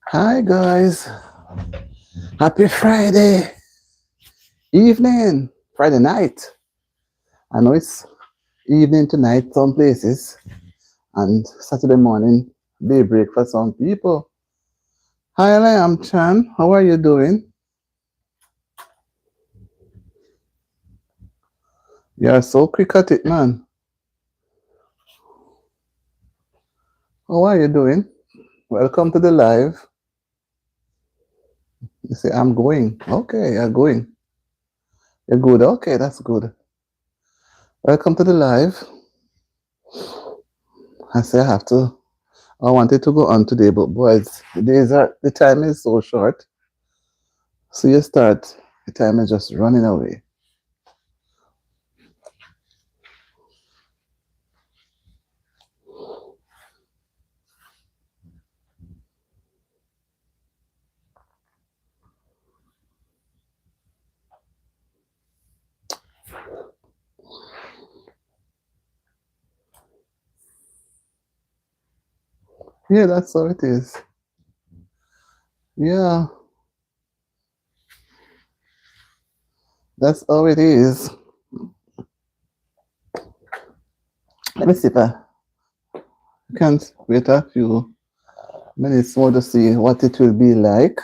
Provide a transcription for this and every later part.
Hi guys, happy Friday evening, Friday night. I know it's evening tonight some places and Saturday morning daybreak for some people. Hi, I'm Chan. How are you doing? You're so quick at it, man. How are you doing? Welcome to the live. You say I'm going. Okay, you're going. You're good. Okay, that's good. Welcome to the live. I say I have to. I wanted to go on today, but boys, the time is so short. So you start, the time is just running away. Yeah, that's how it is. Yeah, that's how it is. Let me see if I can't wait a few minutes more to see what it will be like.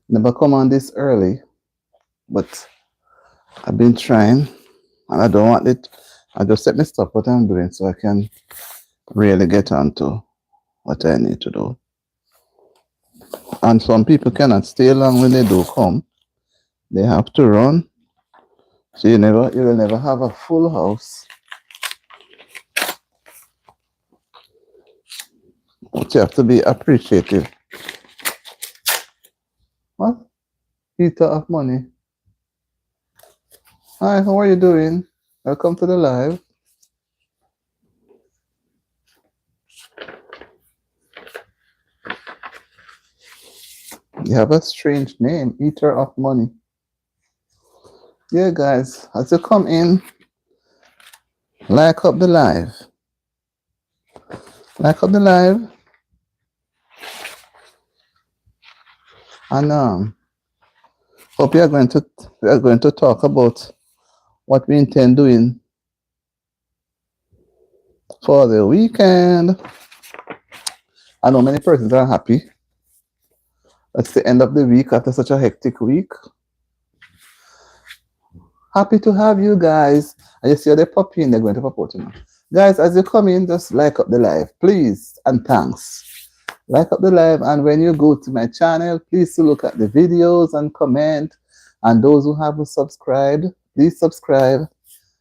Never come on this early, but I've been trying and I don't want it. I just let me stop what I'm doing so I can really get on to what I need to do. And some people cannot stay long when they do come. They have to run. So you will never have a full house. But you have to be appreciative. What? Eater of money. Hi, how are you doing? Welcome to the live. You have a strange name, Eater of Money. Yeah, guys, as you come in, like up the live. Like up the live. And hope we are going to talk about what we intend doing for the weekend. I know many persons are happy. It's the end of the week after such a hectic week. Happy to have you guys. And you see the puppy in, they're going to pop out, you know. Guys, as you come in, just like up the live, please, and thanks. Like up the live, and when you go to my channel, please look at the videos and comment. And those who haven't subscribed, please subscribe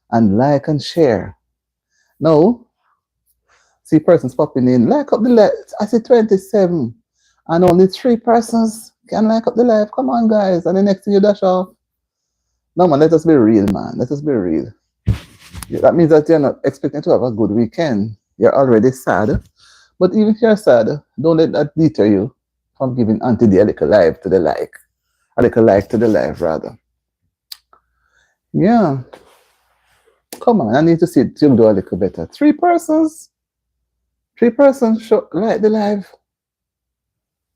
and like and share. No, see persons popping in. Like up the live. I see 27, and only 3 persons can like up the live. Come on, guys. And the next thing you dash off. No, man, let us be real, man. Let us be real. Yeah, that means that you're not expecting to have a good weekend. You're already sad. But even if you're sad, don't let that deter you from giving Auntie the a little life to the like. A little like to the life, rather. Yeah. Come on, I need to see it to do a little better. 3 persons. 3 persons show like the life.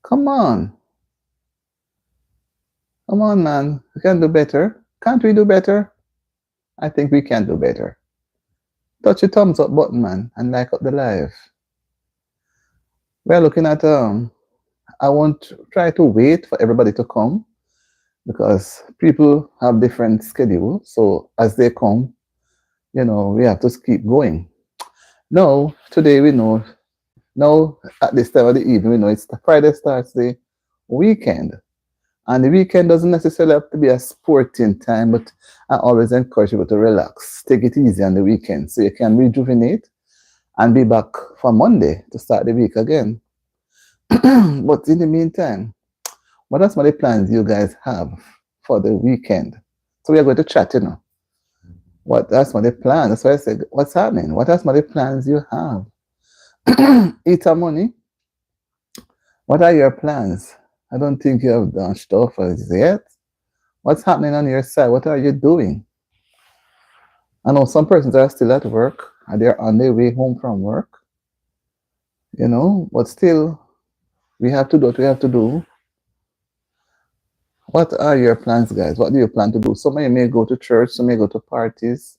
Come on. Come on, man. We can do better. Can't we do better? I think we can do better. Touch the thumbs up button, man, and like up the live. We're looking at I won't try to wait for everybody to come because people have different schedules. So as they come, we have to keep going. No, today we know. Now at this time of the evening, we know it's Friday starts the weekend. And the weekend doesn't necessarily have to be a sporting time, but I always encourage people to relax. Take it easy on the weekend so you can rejuvenate and be back for Monday to start the week again. But in the meantime, what are some of the plans you guys have for the weekend? So we are going to chat, What are some of the plans? That's why I said, what's happening? What are some of the plans you have? Eater money. What are your plans? I don't think you have done stuff as yet. What's happening on your side? What are you doing? I know some persons are still at work and they're on their way home from work. but still, we have to do what we have to do. What are your plans, guys? What do you plan to do? Some of you may go to church, some may go to parties,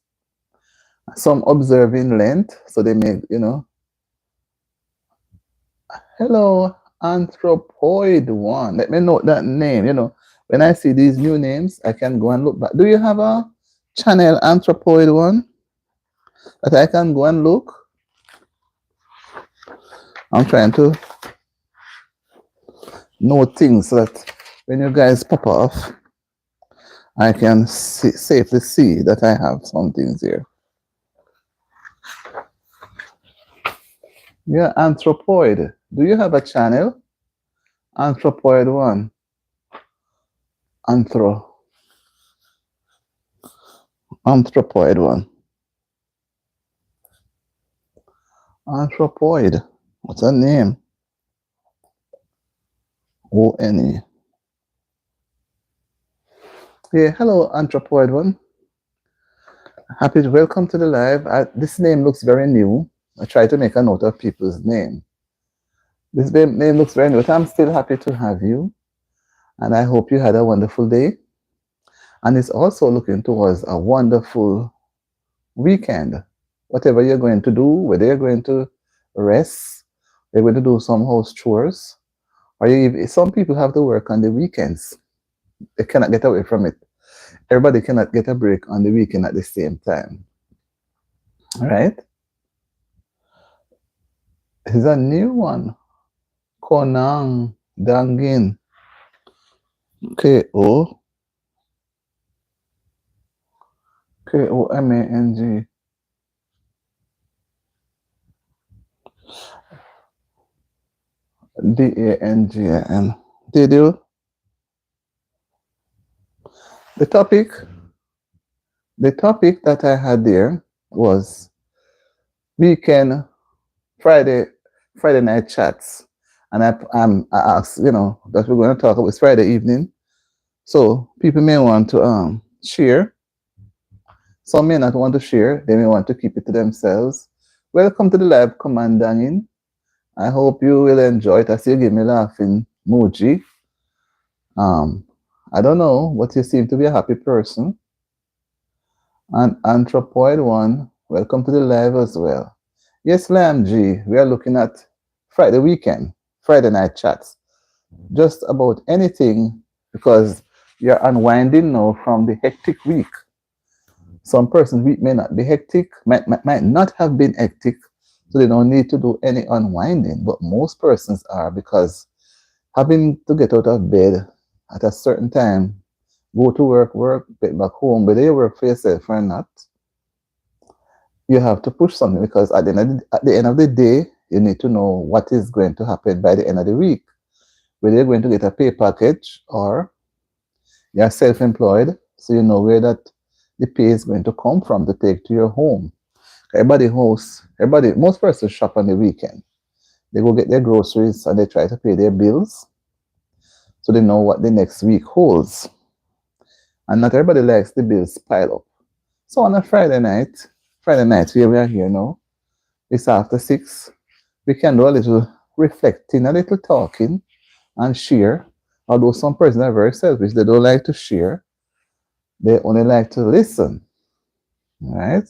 some observing Lent, so they may, hello, Anthropoid One. Let me note that name. When I see these new names, I can go and look back. Do you have a channel, Anthropoid One, that I can go and look? I'm trying to know things so that when you guys pop off, I can safely see that I have some things here. Yeah, Anthropoid. Do you have a channel? Anthropoid One. Anthropoid One. Anthropoid. What's her name? O-N-E. Yeah, hello, Anthropoid One. Happy to welcome to the live. This name looks very new. I try to make a note of people's name. This name looks very new, but I'm still happy to have you. And I hope you had a wonderful day. And it's also looking towards a wonderful weekend. Whatever you're going to do, whether you're going to rest, you're going to do some house chores, or some people have to work on the weekends. They cannot get away from it. Everybody cannot get a break on the weekend at the same time. All right? Here's a new one. Konang Dangin. Komang. Dangin. Did you? The topic that I had there was weekend Friday night chats, and I asked that we're going to talk about it's Friday evening, so people may want to share. Some may not want to share; they may want to keep it to themselves. Welcome to the live, Commanding. I hope you will enjoy it. I see you give me laughing emoji. I don't know, but you seem to be a happy person. And Anthropoid One, welcome to the live as well. Yes, Lamb G, we are looking at Friday weekend, Friday night chats. Just about anything because you're unwinding now from the hectic week. Some person's week may not be hectic, might not have been hectic, so they don't need to do any unwinding. But most persons are, because having to get out of bed at a certain time, go to work, get back home, whether you work for yourself or not, you have to push something, because at the end of the day, you need to know what is going to happen by the end of the week. Whether you're going to get a pay package or you're self-employed, so you know where that the pay is going to come from to take to your home. Most persons shop on the weekend. They go get their groceries and they try to pay their bills, so they know what the next week holds. And not everybody likes the bills pile up. So on a Friday night, here we are here now, it's after 6, we can do a little reflecting, a little talking, and share. Although some persons are very selfish, they don't like to share. They only like to listen. Right?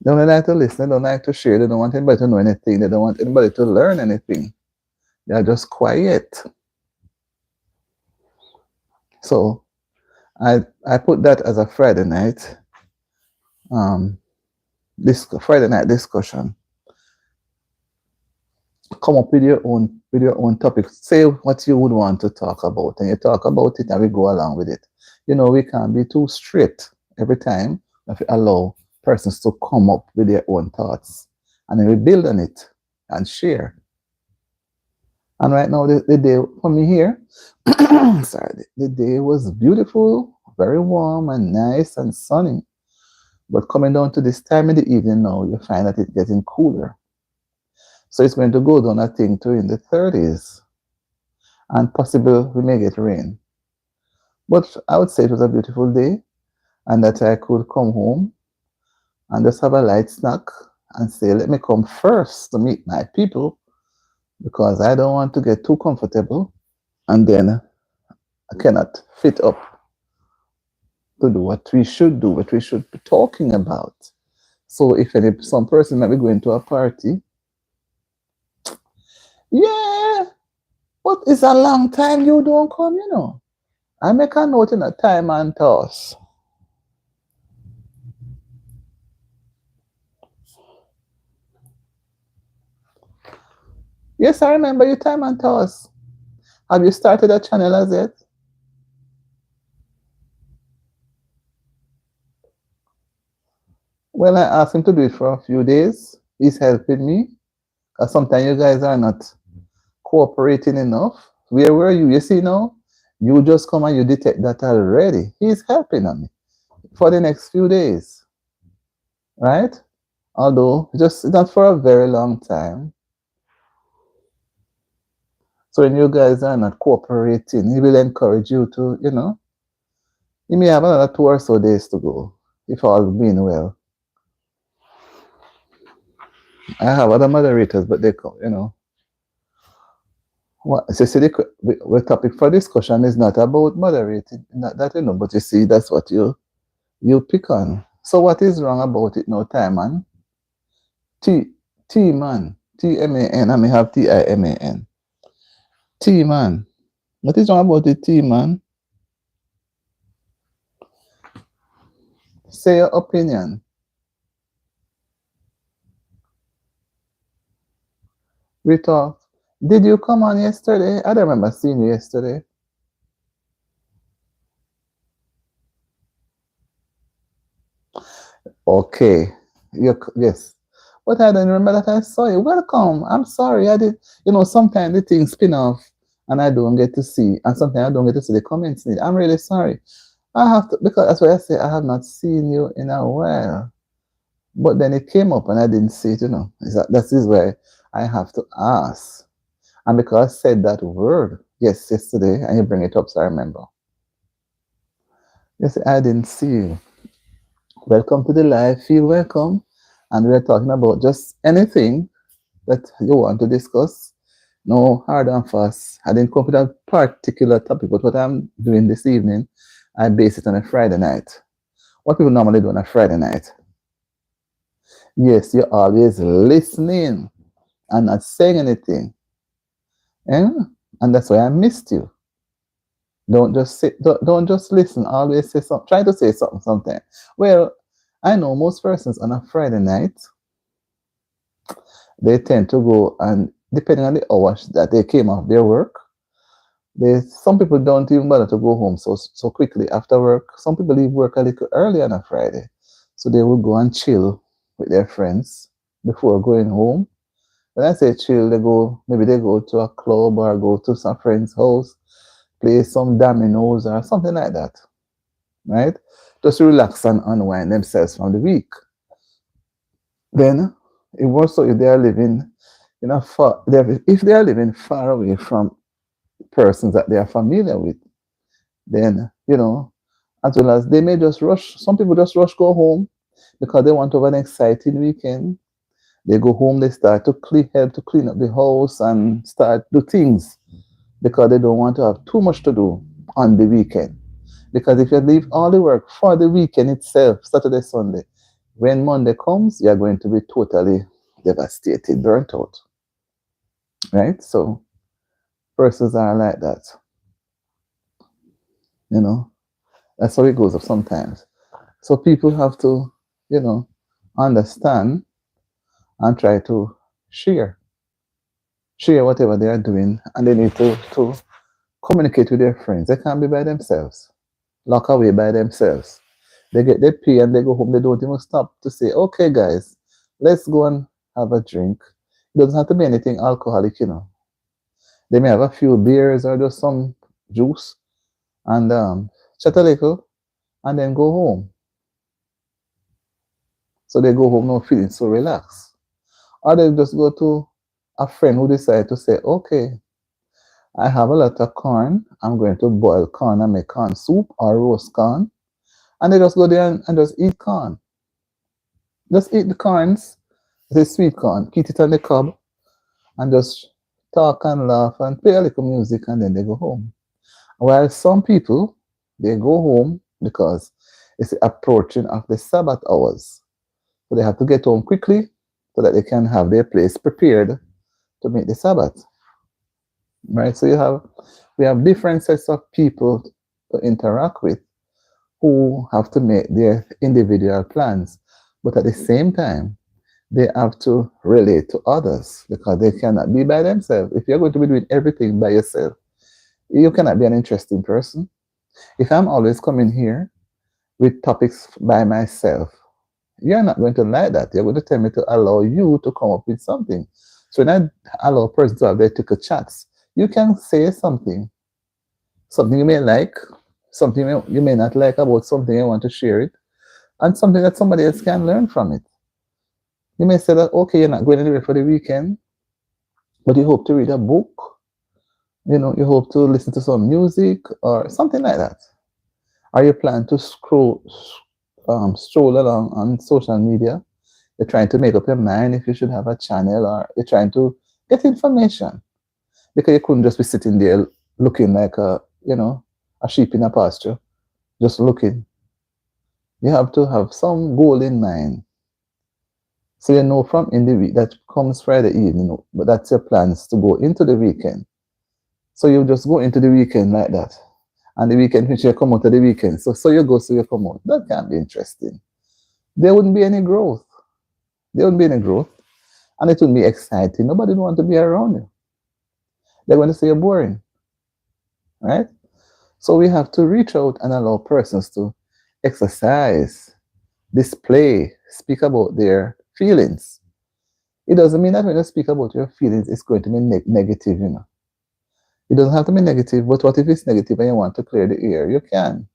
They only like to listen, they don't like to share, they don't want anybody to know anything, they don't want anybody to learn anything. They are just quiet. So I put that as a Friday night, Friday night discussion. Come up with your own topic. Say what you would want to talk about, and you talk about it, and we go along with it. We can't be too strict every time. If we allow persons to come up with their own thoughts, and then we build on it and share. And right now, the day for me here, sorry, the day was beautiful, very warm and nice and sunny. But coming down to this time in the evening now, you find that it's getting cooler. So it's going to go down, I think, to in the 30s. And possible we may get rain. But I would say it was a beautiful day, and that I could come home and just have a light snack and say, let me come first to meet my people because I don't want to get too comfortable and then I cannot fit up to do what we should do, what we should be talking about. So if some person might be going to a party, yeah, but it's a long time you don't come, you know. I make a note in a time and toss. Yes, I remember your time and toss. Have you started a channel as yet? Well, I asked him to do it for a few days. He's helping me. Because sometimes you guys are not cooperating enough. Where were you? You see now? You just come and you detect that already. He's helping me for the next few days. Right? Although just not for a very long time. So when you guys are not cooperating, he will encourage you to, you may have another 2 or so days to go, if all being well. I have other moderators, but they come, What, so see, the topic for discussion is not about moderating, not that, but you see, that's what you pick on. So what is wrong about it now, time man? T, T man, T-M-A-N, I may have T-I-M-A-N. T man. What is wrong about it, T man? Say your opinion. We talk. Did you come on yesterday? I don't remember seeing you yesterday. Okay. Yes. But I don't remember that I saw you. Welcome. I'm sorry. I did. Sometimes the things spin off and I don't get to see. And sometimes I don't get to see the comments in it. I'm really sorry. I have to, because that's why I say I have not seen you in a while. But then it came up and I didn't see it. That is why I have to ask. And because I said that word, yes, yesterday, and you bring it up, so I remember. Yes, I didn't see you. Welcome to the live. Feel welcome. And we're talking about just anything that you want to discuss. No hard and fast. I didn't come with a particular topic, but what I'm doing this evening, I base it on a Friday night. What people normally do on a Friday night. Yes, you're always listening and not saying anything. Yeah? And that's why I missed you. Don't just sit. Don't just listen. Always say something. Try to say something sometime. Well, I know most persons on a Friday night they tend to go and depending on the hours that they came off their work, some people don't even bother to go home so quickly after work. Some people leave work a little early on a Friday, so they will go and chill with their friends before going home. When I say chill, maybe they go to a club or go to some friend's house, play some dominoes or something like that, right? Just to relax and unwind themselves from the week. Then, it also if they are living if they are living far away from persons that they are familiar with, then as well as they may just rush. Some people just rush go home because they want to have an exciting weekend. They go home, they start to help to clean up the house and start do things because they don't want to have too much to do on the weekend. Because if you leave all the work for the weekend itself, Saturday, Sunday, when Monday comes, you're going to be totally devastated, burnt out. Right? So persons are like that. You know, that's how it goes up sometimes. So people have to, understand and try to share. Share whatever they are doing, and they need to communicate with their friends. They can't be by themselves, lock away by themselves. They get their pay and they go home. They don't even stop to say, okay, guys, let's go and have a drink. It doesn't have to be anything alcoholic. They may have a few beers or just some juice and chat a little and then go home. So they go home now feeling so relaxed. Or they just go to a friend who decide to say, okay, I have a lot of corn. I'm going to boil corn and make corn soup or roast corn. And they just go there and just eat corn. Just eat the corns, the sweet corn, keep it on the cob and just talk and laugh and play a little music and then they go home. While some people, they go home because it's the approaching of the Sabbath hours. So they have to get home quickly so that they can have their place prepared to make the Sabbath. Right? So we have different sets of people to interact with who have to make their individual plans. But at the same time, they have to relate to others because they cannot be by themselves. If you're going to be doing everything by yourself, you cannot be an interesting person. If I'm always coming here with topics by myself, you're not going to like that. You're going to tell me to allow you to come up with something. So when I allow a person to have their ticket chats, you can say something you may like, something you may not like about something you want to share it, and something that somebody else can learn from it. You may say that, okay, you're not going anywhere for the weekend, but you hope to read a book, you hope to listen to some music or something like that. Or you plan to stroll along on social media. You're trying to make up your mind if you should have a channel, or you're trying to get information because you couldn't just be sitting there looking like a sheep in a pasture, just looking. You have to have some goal in mind. So you know from in the week that comes Friday evening, but that's your plans to go into the weekend. So you just go into the weekend like that. And the weekend which you come out of the weekend. So you go, so you come out. That can't be interesting. There wouldn't be any growth. There wouldn't be any growth. And it wouldn't be exciting. Nobody would want to be around you. They're going to say you're boring. Right? So we have to reach out and allow persons to exercise, display, speak about their feelings. It doesn't mean that when you speak about your feelings, it's going to be negative. It doesn't have to be negative, but what if it's negative and you want to clear the air? You can.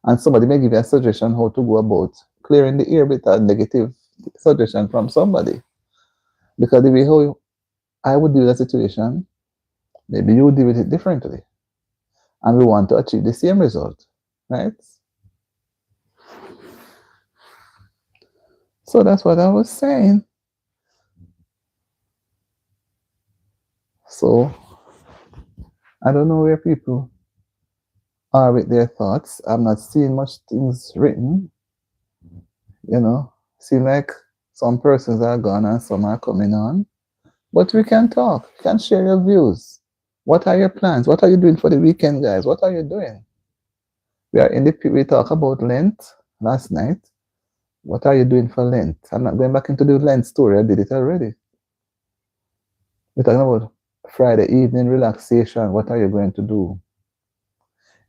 And somebody may give you a suggestion how to go about clearing the air with a negative suggestion from somebody. Because the way how I would deal with that situation, maybe you would deal with it differently. And we want to achieve the same result. Right? So that's what I was saying. So I don't know where people are with their thoughts. I'm not seeing much things written. Seem like some persons are gone and some are coming on. But we can talk. You can share your views. What are your plans? What are you doing for the weekend, guys? What are you doing? We talk about Lent last night. What are you doing for Lent? I'm not going back into the Lent story. I did it already. We're talking about Friday evening relaxation. What are you going to do?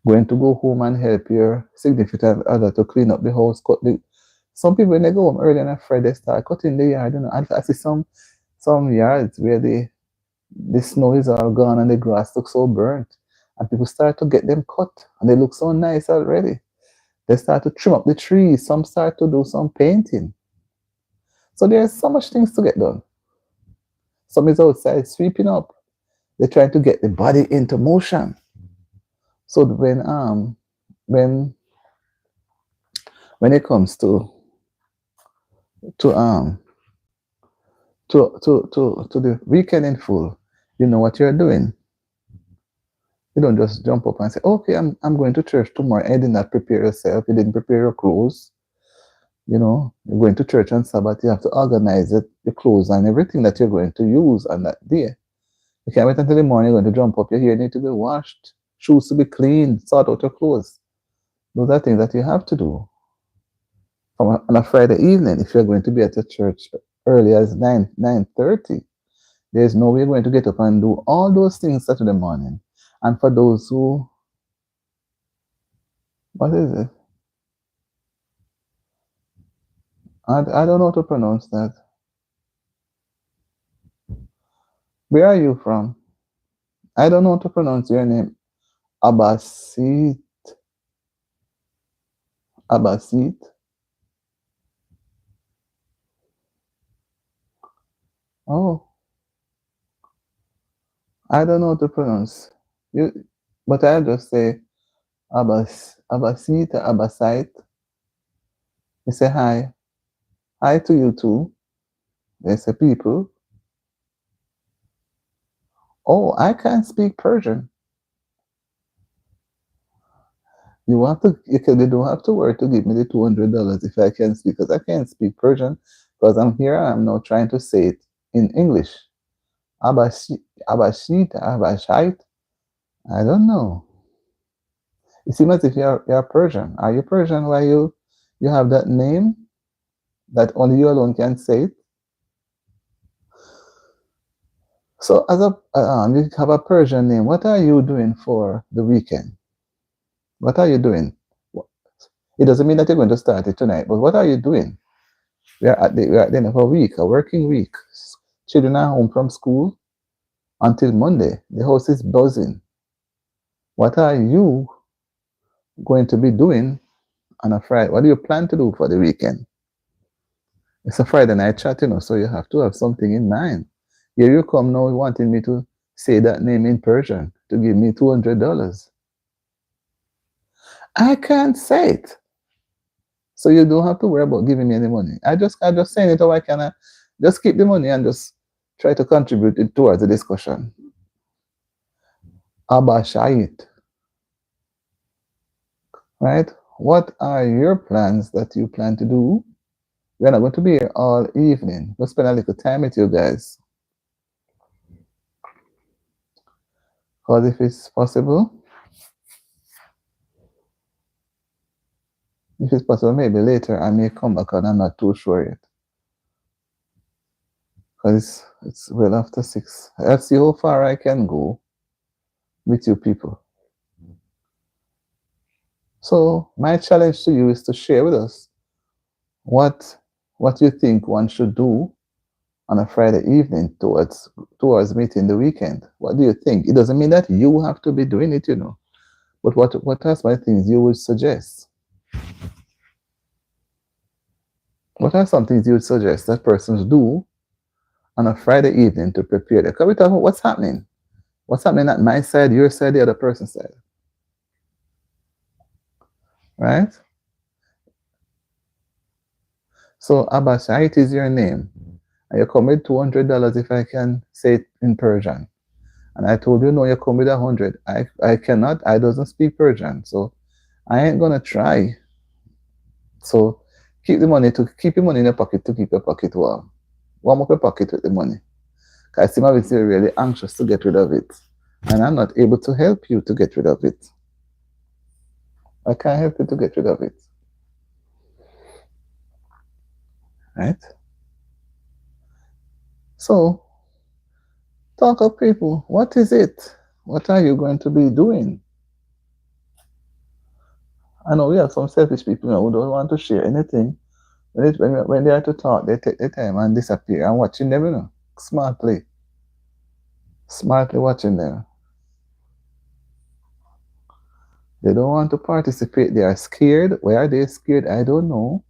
Going to go home and help your significant other to clean up the house. Some people, when they go home early on a Friday, start cutting the yard. I see some yards where the snow is all gone and the grass looks so burnt. And people start to get them cut and they look so nice already. They start to trim up the trees. Some start to do some painting. So there's so much things to get done. Some is outside sweeping up. They're trying to get the body into motion. So when it comes to um to the weekend in full, you know what you're doing. You don't just jump up and say, okay, I'm going to church tomorrow. And you did not prepare yourself. You didn't prepare your clothes. You're going to church on Sabbath. You have to organize it, the clothes and everything that you're going to use on that day. You can't wait until the morning. You're going to jump up. Your hair need to be washed, shoes to be cleaned, sort out your clothes. Those are things that you have to do on a Friday evening. If you're going to be at your church early as 9:30, there's no way you're going to get up and do all those things Saturday morning. And for those who, what is it? I don't know how to pronounce that. Where are you from? I don't know how to pronounce your name. Abbasit. Abbasit. Oh, I don't know how to pronounce. But I'll just say Abbasit, Abbasite. You say hi. Hi to you too. They say people. Oh, I can't speak Persian. You don't have to worry to give me the $200 if I can speak, because I can't speak Persian, because I'm here. I'm now trying to say it in English. Abashi, Abashit, Abashite. I don't know. It seems as if you're Persian. Are you Persian? Why you have that name that only you alone can say it? So you have a Persian name. What are you doing for the weekend? What are you doing? It doesn't mean that you're going to start it tonight, but what are you doing? We are at the end of a week, a working week. Children are home from school until Monday. The house is buzzing. What are you going to be doing on a Friday? What do you plan to do for the weekend? It's a Friday night chat, so you have to have something in mind. Here you come now wanting me to say that name in Persian to give me $200. I can't say it. So you don't have to worry about giving me any money. I just saying it, how I can just keep the money and just try to contribute it towards the discussion. Abba Shahid, right? What are your plans that you plan to do? We're not going to be here all evening. We'll spend a little time with you guys. Because if it's possible, maybe later I may come back and I'm not too sure yet. Because it's well after 6. Let's see how far I can go with you people. So my challenge to you is to share with us what you think one should do on a Friday evening towards meeting the weekend. What do you think? It doesn't mean that you have to be doing it, But what are some things you would suggest? What are some things you would suggest that persons do on a Friday evening to prepare? Can we talk about what's happening? What's happening at my side, your side, the other person's side? Right? So Abashait is your name. And you come with $200 if I can say it in Persian. And I told you no, you come with 100. I cannot, I doesn't speak Persian. So I ain't gonna try. So keep your money in your pocket to keep your pocket warm. Warm up your pocket with the money. I seem to be really anxious to get rid of it. And I'm not able to help you to get rid of it. I can't help you to get rid of it. Right? So talk of people. What is it? What are you going to be doing? I know we have some selfish people who don't want to share anything. When they are to talk, they take their time and disappear. I'm watching them, smartly. Smartly watching them. They don't want to participate. They are scared. Why are they scared? I don't know.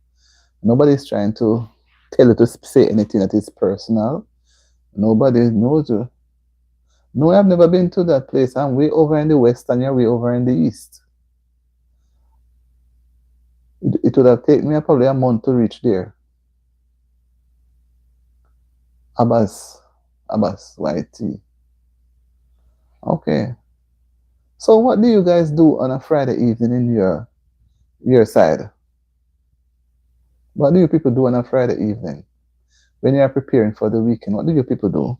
Nobody's trying to tell you to say anything that is personal. Nobody knows you. No, I've never been to that place. I'm way over in the west and you're way over in the east. It would have taken me probably a month to reach there. Abbas, YT. Okay. So what do you guys do on a Friday evening in your side? What do you people do on a Friday evening? When you are preparing for the weekend, what do you people do?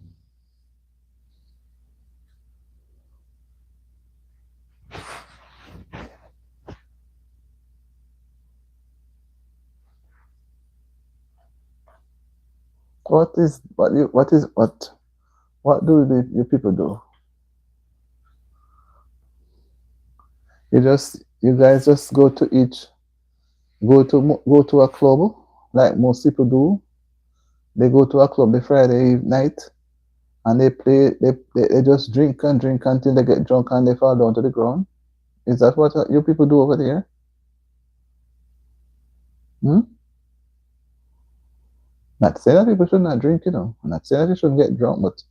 What do you people do? You guys just go to a club like most people do. They go to a club the Friday night and they just drink and drink until they get drunk and they fall down to the ground. Is that what you people do over there? Hmm? Not saying that people should not drink, I'm not saying that you shouldn't get drunk, but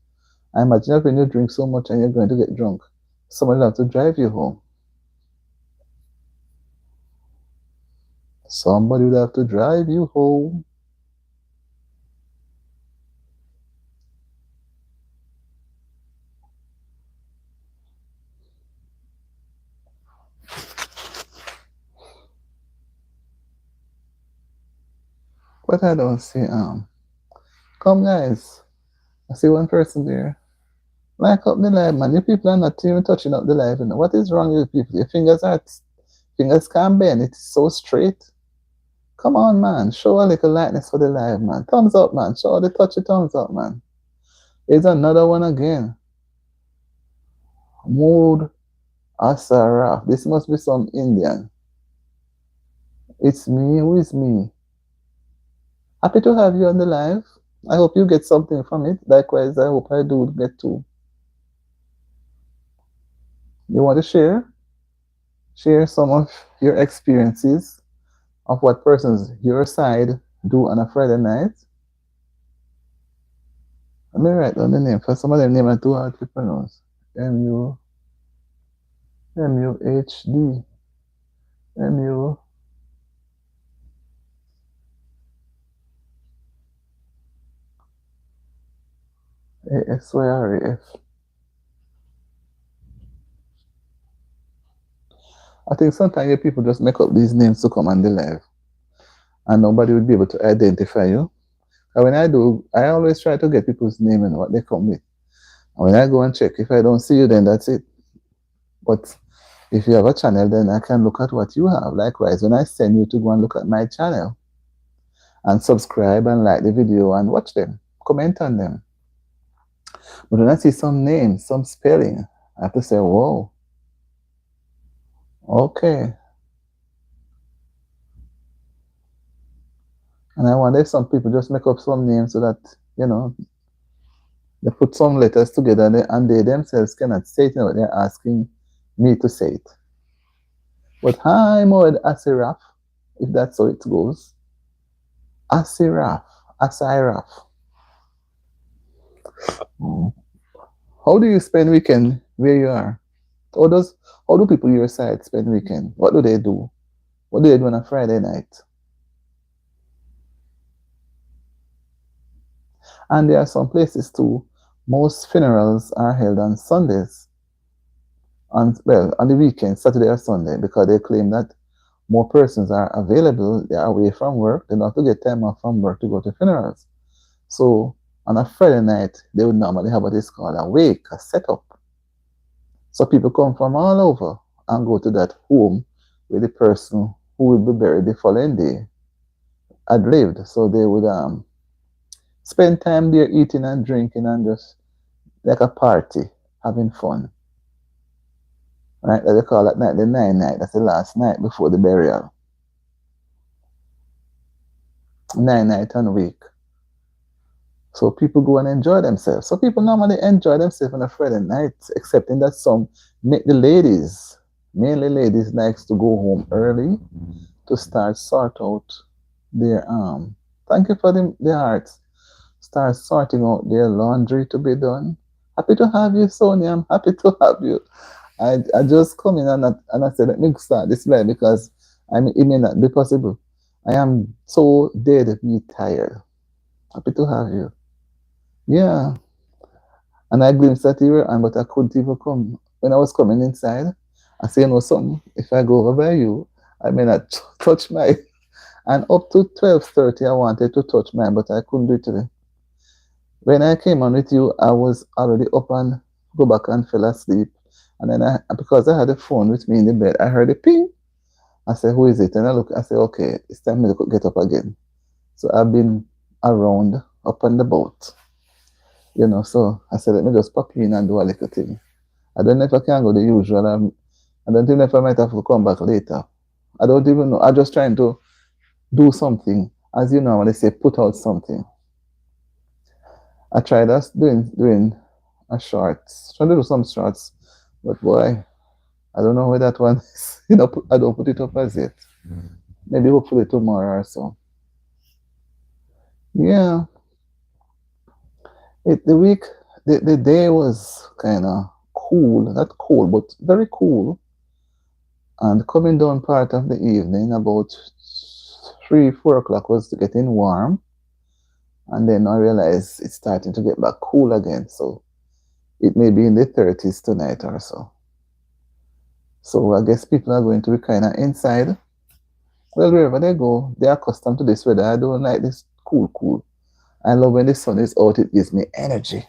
I imagine that when you drink so much and you're going to get drunk, someone will have to drive you home. Somebody will have to drive you home. But I don't see come guys. I see one person there. Like up the live, man. You people are not even touching up the live. You know. What is wrong with people? Your fingers can't bend. It's so straight. Come on, man. Show a little lightness for the live, man. Thumbs up, man. Show the touchy thumbs up, man. Here's another one again. Mood Asara. This must be some Indian. It's me. Who is me? Happy to have you on the live. I hope you get something from it. Likewise, I hope I do get to. You want to share? Share some of your experiences of what persons your side do on a Friday night. Let me write down the name. For some of them name are too hard to pronounce. MUHD. MUASYRAF. I think sometimes you people just make up these names to come on the live, and nobody would be able to identify you. And when I do, I always try to get people's name and what they come with. And when I go and check, if I don't see you, then that's it. But if you have a channel, then I can look at what you have. Likewise, when I send you to go and look at my channel and subscribe and like the video and watch them, comment on them. But when I see some names, some spelling, I have to say, whoa, okay. And I wonder if some people just make up some names so that, they put some letters together and they themselves cannot say it, but they're asking me to say it. But hi, Moed Asiraf, if that's how it goes. Asiraf. How do you spend weekend where you are? How do people your side spend weekend? What do they do? What do they do on a Friday night? And there are some places too. Most funerals are held on Sundays. On the weekend, Saturday or Sunday, because they claim that more persons are available. They are away from work. They don't have to get time off from work to go to funerals. So on a Friday night, they would normally have what is called a wake, a setup. So people come from all over and go to that home where the person who will be buried the following day had lived. So they would spend time there eating and drinking and just like a party, having fun. Right? That they call that night the nine night. That's the last night before the burial. 9 night and week. So people go and enjoy themselves. So people normally enjoy themselves on a Friday night, except in that some make the ladies, mainly ladies, likes to go home early to start sort out their thank you for the hearts. Start sorting out their laundry to be done. Happy to have you, Sonia. I'm happy to have you. I just come in and I said, let me start this live because it may not be possible. I am so dead me tired. Happy to have you. Yeah. And I glimpsed at you, but I couldn't even come. When I was coming inside, I said, something. If I go over by you, I may not touch mine. And up to 12:30, I wanted to touch mine, but I couldn't do it today. When I came on with you, I was already up and go back and fell asleep. And then because I had the phone with me in the bed, I heard a ping. I said, who is it? And I said, okay, it's time to get up again. So I've been around, up on the boat. So I said, let me just pop in and do a little thing. I don't know if I can go the usual. I don't even know if I might have to come back later. I don't even know. I'm just trying to do something. As you know, when they say put out something. I tried us doing a shorts, trying to do some shorts, but boy, I don't know where that one is. I don't put it up as yet. Maybe hopefully tomorrow or so. Yeah. The day was kind of cool, not cold, but very cool. And coming down part of the evening, about 3-4 o'clock was getting warm. And then I realized it's starting to get back cool again. So it may be in the 30s tonight or so. So I guess people are going to be kind of inside Well, wherever they go, they're accustomed to this weather. I don't like this cool, cool. I love when the sun is out, it gives me energy,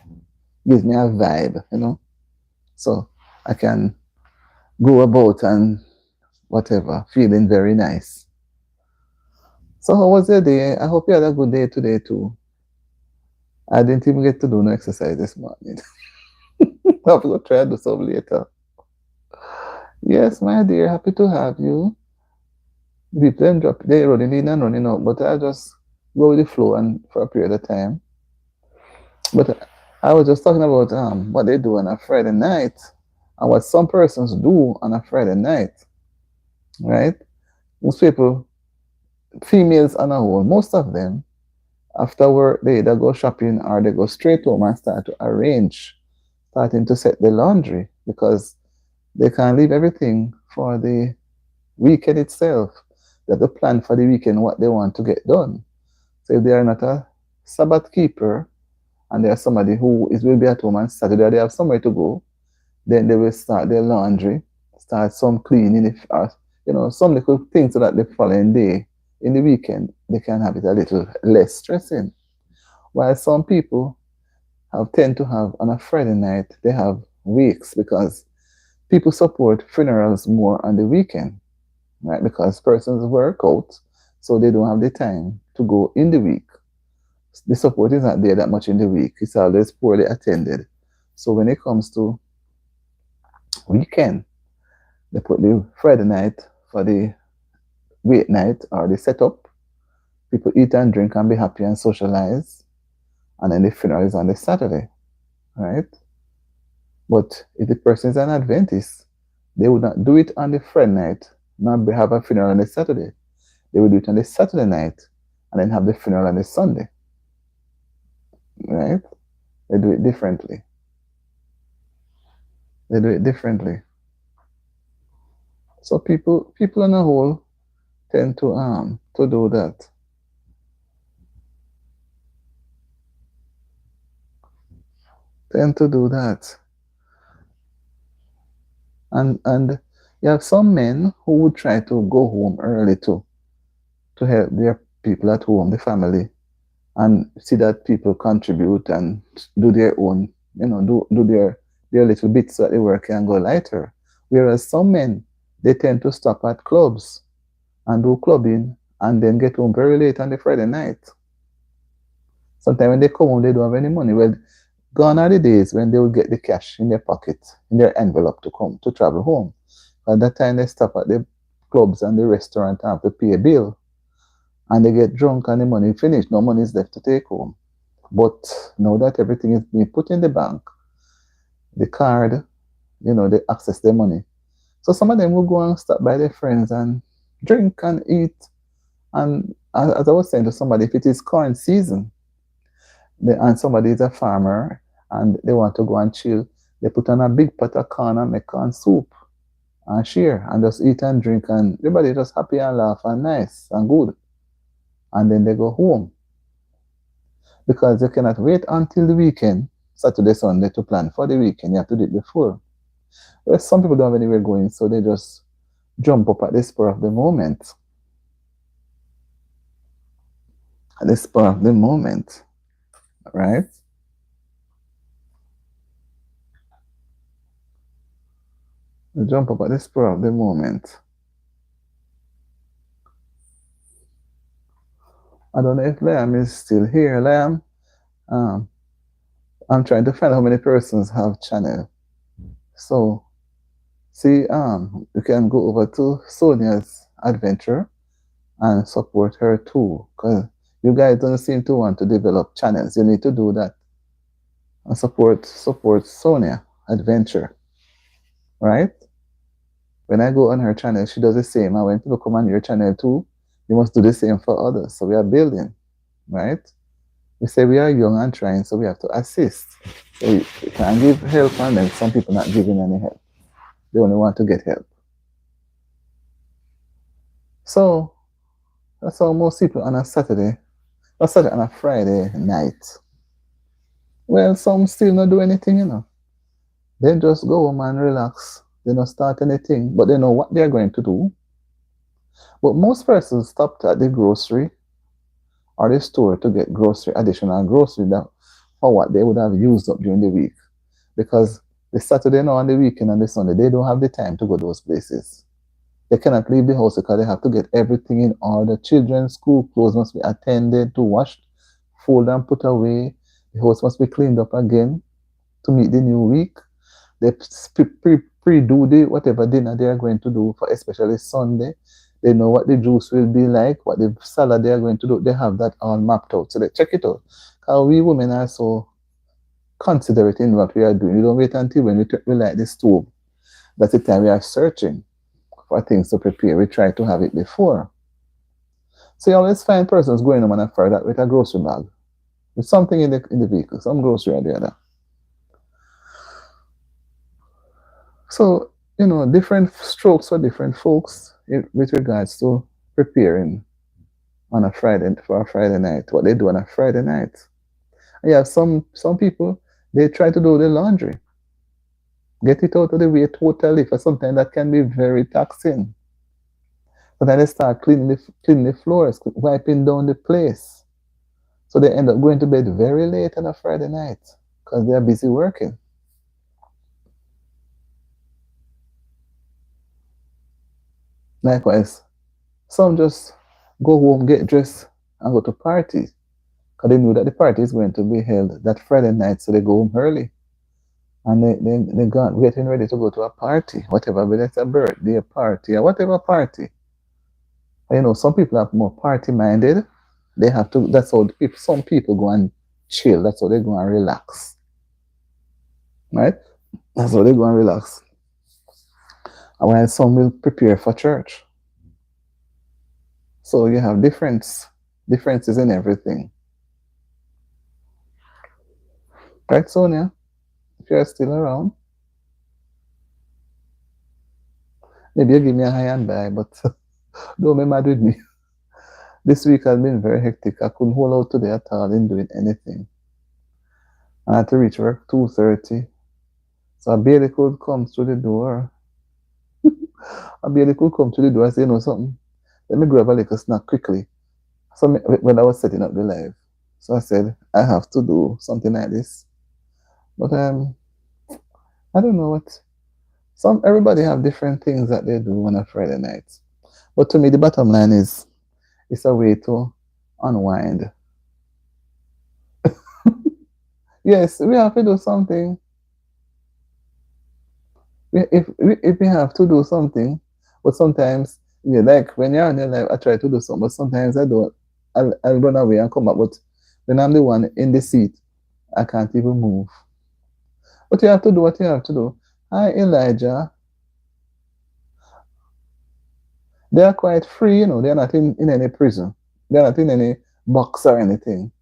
gives me a vibe, you know. So I can go about and whatever, feeling very nice. So how was your day? I hope you had a good day today too. I didn't even get to do no exercise this morning. I'll go try to do some later. Yes, my dear, happy to have you. People them drop they running in and running out, but I just go with the flow and for a period of time. But I was just talking about what they do on a Friday night and what some persons do on a Friday night, right? Most people, females on a whole, most of them, after work, they either go shopping or they go straight home and start to arrange, starting to set the laundry because they can't leave everything for the weekend itself. They have to plan for the weekend what they want to get done. So if they are not a Sabbath keeper and they are somebody who is will be at home on Saturday or they have somewhere to go, then they will start their laundry, start some cleaning if some little things so that the following day in the weekend they can have it a little less stressing. While some people have tend to have on a Friday night, they have wakes because people support funerals more on the weekend, right? Because persons work out, so they don't have the time to go in the week. The support is not there that much in the week. It's always poorly attended. So when it comes to weekend, they put the Friday night for the wait night or the setup. People eat and drink and be happy and socialize. And then the funeral is on the Saturday, right? But if the person is an Adventist, they would not do it on the Friday night, not have a funeral on the Saturday. They would do it on the Saturday night and then have the funeral on the Sunday, right? They do it differently. They do it differently. So people on a whole tend to do that. Tend to do that. And you have some men who would try to go home early too to help their people at home, the family, and see that people contribute and do their own, do their little bits so that the work can go lighter. Whereas some men, they tend to stop at clubs and do clubbing and then get home very late on the Friday night. Sometimes when they come home, they don't have any money. Well, gone are the days when they will get the cash in their pocket, in their envelope to come to travel home. At that time, they stop at the clubs and the restaurant and have to pay a bill. And they get drunk and the money finished. No money is left to take home. But now that everything is being put in the bank, the card, they access their money. So some of them will go and stop by their friends and drink and eat. And as I was saying to somebody, if it is corn season, and somebody is a farmer and they want to go and chill, they put on a big pot of corn and make corn soup and share and just eat and drink and everybody just happy and laugh and nice and good. And then they go home because they cannot wait until the weekend, Saturday, Sunday, to plan for the weekend. You have to do it before. Well, some people don't have anywhere going, so they just jump up at the spur of the moment. At the spur of the moment, right? They jump up at the spur of the moment. I don't know if Liam is still here. Liam, um, I'm trying to find out how many persons have channel. So, see, you can go over to Sonia's adventure and support her too, because you guys don't seem to want to develop channels. You need to do that and support Sonia adventure, right? When I go on her channel, she does the same, and when people come on your channel too, you must do the same for others. So we are building, right? We say we are young and trying, so we have to assist. So we can give help, and then some people not giving any help. They only want to get help. So that's how most people on a Saturday, or Saturday on a Friday night. Well, some still not do anything. They just go home and relax. They don't start anything, but they know what they're going to do. But most persons stopped at the grocery or the store to get grocery, additional grocery that for what they would have used up during the week. Because the Saturday now and the weekend and the Sunday, they don't have the time to go those places. They cannot leave the house because they have to get everything in order. Children's school clothes must be attended to, washed, folded and put away. The house must be cleaned up again to meet the new week. They pre-do the whatever dinner they are going to do for especially Sunday. They know what the juice will be like, what the salad they are going to do. They have that all mapped out. So they check it out. Because we women are so considerate in what we are doing. We don't wait until when we light the stove. That's the time we are searching for things to prepare. We try to have it before. So you always find persons going home on a Friday with a grocery bag, with something in the vehicle, some grocery or the other. So, different strokes for different folks with regards to preparing on a Friday for a Friday night, what they do on a Friday night. And you have some people, they try to do the laundry, get it out of the way totally, for something that can be very taxing. But then they start cleaning the floors, wiping down the place. So they end up going to bed very late on a Friday night because they are busy working. Likewise, some just go home, get dressed, and go to parties because they know that the party is going to be held that Friday night, so they go home early. And they got getting ready to go to a party, whatever, whether it's a birthday party or whatever party. Some people are more party minded. They have to. That's how some people go and chill. That's how they go and relax, right? That's how they go and relax. And while some will prepare for church. So you have differences in everything, right, Sonia? If you're still around, maybe you give me a high and by, but don't be mad with me. This week has been very hectic. I couldn't hold out today at all in doing anything. I had to reach work 2:30. So I barely could come through the door. I barely could come through the door and say, something. Let me grab a little snack quickly. So when I was setting up the live. So I said, I have to do something like this. But I don't know what. Everybody have different things that they do on a Friday night. But to me, the bottom line is it's a way to unwind. Yes, we have to do something. If we have to do something, but sometimes, like when you're on your life, I try to do something, but sometimes I don't. I'll run away and come back. But when I'm the one in the seat, I can't even move. But you have to do what you have to do. Hi, Elijah. They are quite free, they're not in any prison. They're not in any box or anything.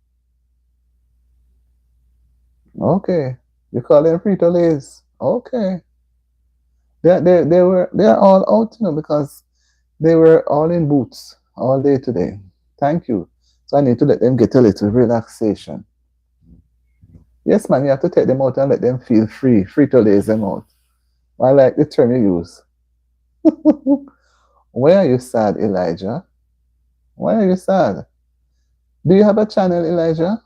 Okay. You call them free to lays. Okay. They're all out, because they were all in boots all day today. Thank you. So I need to let them get a little relaxation. Yes, man, you have to take them out and let them feel free to laze them out. I like the term you use. Why are you sad, Elijah? Why are you sad? Do you have a channel, Elijah?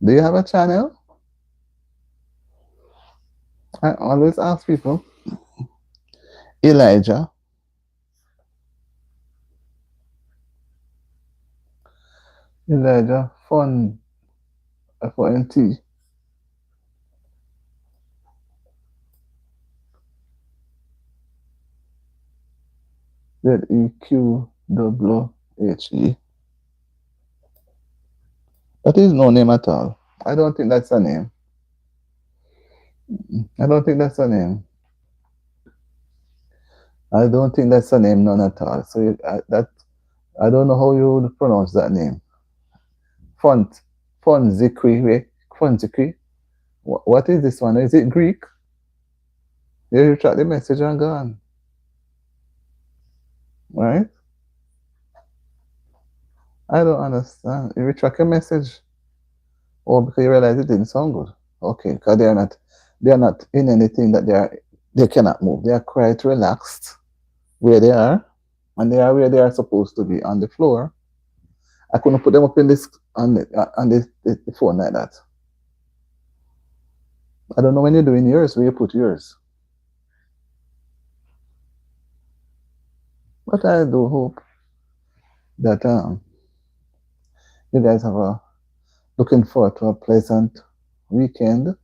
Do you have a channel? I always ask people, Elijah, fun, F-O-N-T. Z-E-Q-W-H-E. That is no name at all. I don't think that's a name. I don't think that's a name. I don't think that's a name, none at all. So I don't know how you would pronounce that name. Font, Fonzikri, Fonzikri. What is this one? Is it Greek? You retract the message and gone. Right? I don't understand. You retract a message. Oh, because you realize it didn't sound good. Okay, because they are not in anything that they cannot move. They are quite relaxed. where they are, and they are where they are supposed to be on the floor. I couldn't put them up in this on the phone like that. I don't know when you're doing yours, where you put yours. But I do hope that you guys have a looking forward to a pleasant weekend.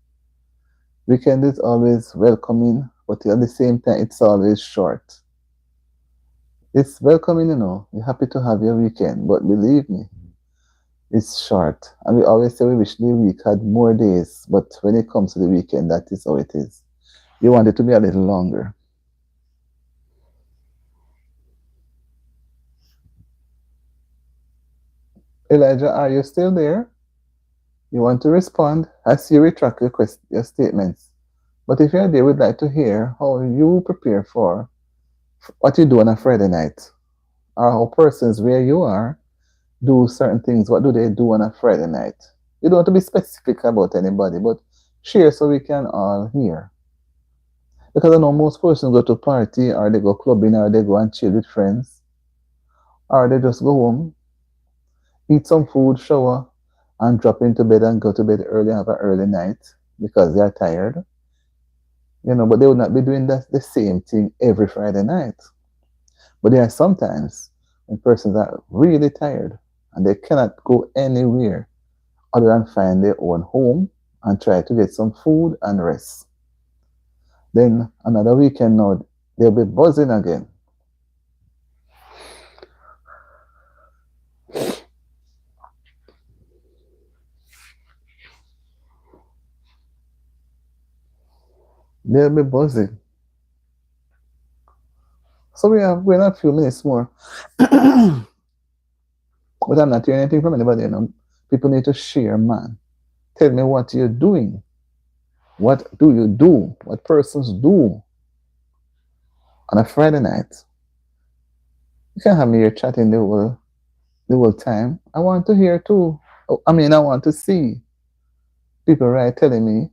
Weekend is always welcoming, but at the same time, it's always short. It's welcoming, You're happy to have your weekend, but believe me, it's short. And we always say we wish the week had more days, but when it comes to the weekend, that is how it is. You want it to be a little longer. Elijah, are you still there? You want to respond? I see you retract your statements. But if you're there, we'd like to hear how you prepare for what you do on a Friday night, or how persons where you are do certain things. What do they do on a Friday night? You don't have to be specific about anybody, but share so we can all hear. Because I know most persons go to party, or they go clubbing, or they go and chill with friends, or they just go home, eat some food, shower, and drop into bed and go to bed early and have an early night because they are tired. But they would not be doing the same thing every Friday night. But there are sometimes when persons are really tired and they cannot go anywhere other than find their own home and try to get some food and rest. Then another weekend now, they'll be buzzing again. They'll be buzzing. So we're in a few minutes more. But I'm not hearing anything from anybody. People need to share, man. Tell me what you're doing. What do you do? What persons do on a Friday night? You can have me here chatting the whole time. I want to hear too. I want to see people right telling me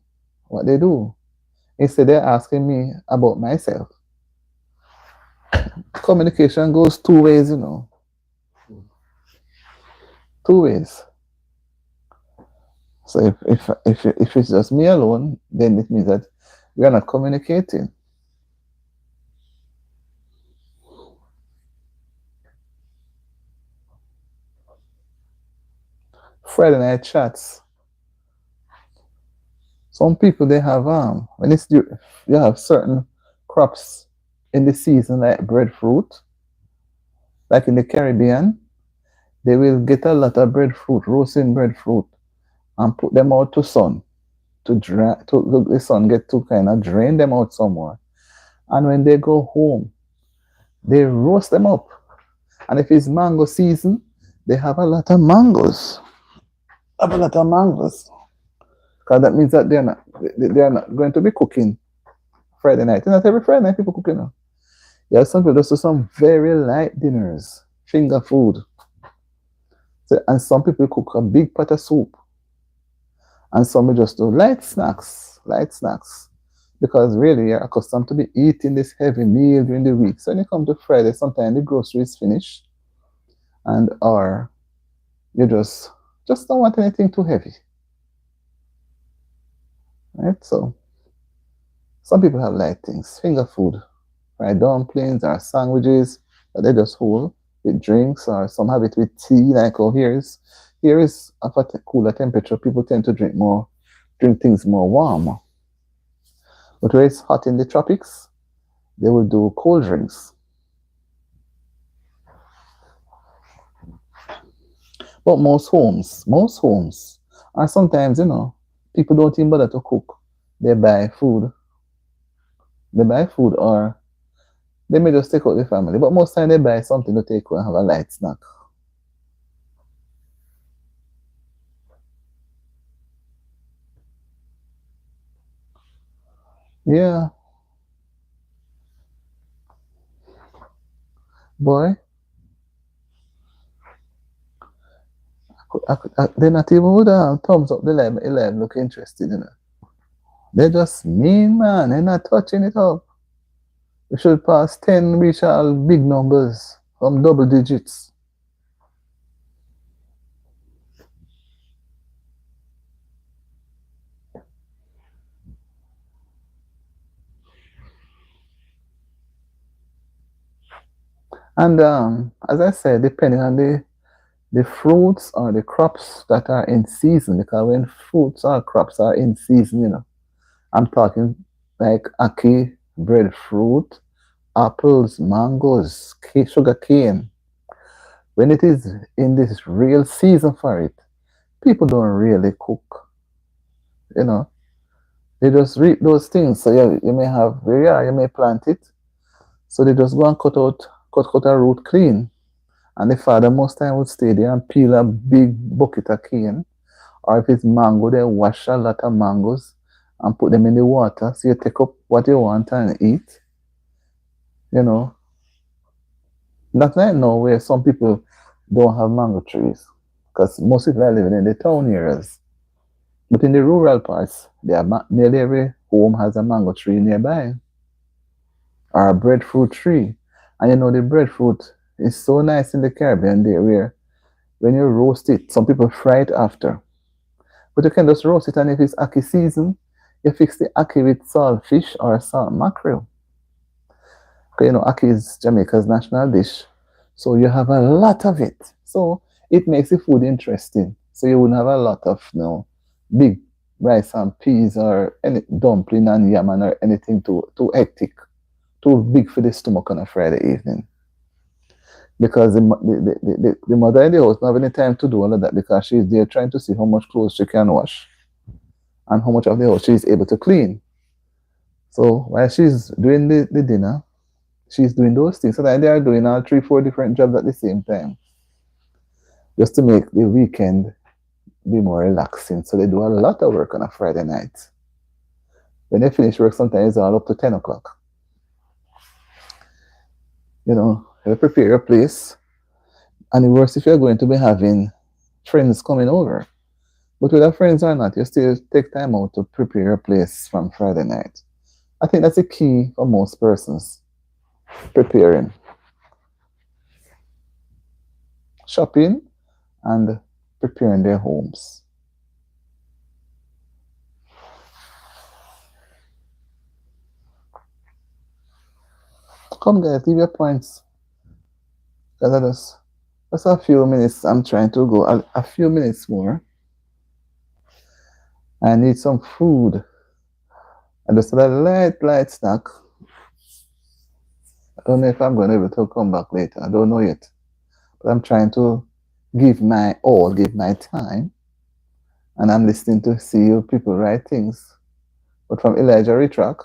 what they do. Instead, they're asking me about myself. Communication goes two ways. Two ways. So if it's just me alone, then it means that we are not communicating. Friday night chats. Some people they have when you have certain crops in the season like breadfruit, like in the Caribbean, they will get a lot of breadfruit, roasting breadfruit, and put them out to sun to dry to the sun get to kind of drain them out somewhere. And when they go home, they roast them up. And if it's mango season, they have a lot of mangoes. Have a lot of mangoes. Because that means that they are not going to be cooking Friday night. Not every Friday night people cooking. Yeah, some people just do some very light dinners, finger food. So, and some people cook a big pot of soup. And some will just do light snacks. Because really you're accustomed to be eating this heavy meal during the week. So when you come to Friday, sometimes the grocery is finished. And or you just don't want anything too heavy. Right? So some people have light things, finger food, fried dumplings or sandwiches that they just hold with drinks, or some have it with tea, like here is at a cooler temperature, people tend to drink things more warm. But where it's hot in the tropics, they will do cold drinks. But most homes, or sometimes, people don't even bother to cook. They buy food. Or they may just take out the family. But most time they buy something to take out and have a light snack. Yeah, boy. They're not even with thumbs up the 11 look interested. They're just mean, man. They're not touching it up. We should pass 10, reach all big numbers from double digits. And as I said, depending on the fruits or the crops that are in season, because when fruits or crops are in season, I'm talking like ackee, breadfruit, apples, mangoes, sugar cane. When it is in this real season for it, people don't really cook. You know, they just reap those things. So yeah, you may have, yeah, you may plant it. So they just go and cut a root clean. And the father most time would stay there and peel a big bucket of cane. Or if it's mango, they wash a lot of mangoes and put them in the water. So you take up what you want and eat. You know, not like now where some people don't have mango trees. Because most people are living in the town areas. But in the rural parts, nearly every home has a mango tree nearby or a breadfruit tree. And the breadfruit is so nice in the Caribbean there where when you roast it, some people fry it after. But you can just roast it, and if it's ackee season, you fix the ackee with salt fish or salt mackerel. Because ackee is Jamaica's national dish. So you have a lot of it. So it makes the food interesting. So you wouldn't have a lot of big rice and peas or any dumpling and yam or anything too hectic, too big for the stomach on a Friday evening. Because the mother in the house don't have any time to do all of that because she's there trying to see how much clothes she can wash and how much of the house she's able to clean. So while she's doing the dinner, she's doing those things. So that they are doing all three, four different jobs at the same time, just to make the weekend be more relaxing. So they do a lot of work on a Friday night. When they finish work, sometimes it's all up to 10 o'clock. You prepare your place. And the worst if you're going to be having friends coming over. But whether friends or not, you still take time out to prepare your place from Friday night. I think that's the key for most persons. Preparing, shopping, and preparing their homes. Come guys, give your points. Because just a few minutes. I'm trying to go a few minutes more. I need some food. I just had a light snack. I don't know if I'm going to be able to come back later. I don't know yet. But I'm trying to give my all, give my time. And I'm listening to see you people write things. But from Elijah Retrack,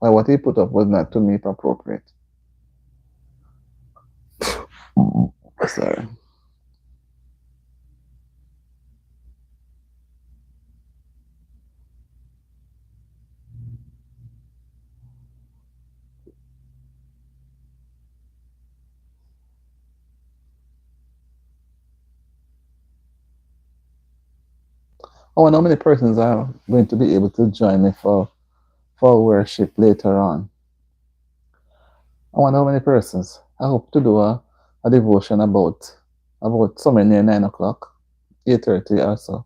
well, what he put up was not to me appropriate. Sorry. I wonder how many persons are going to be able to join me for worship later on. I wonder how many persons. I hope to do a devotion about somewhere near 9 o'clock, 8:30 or so.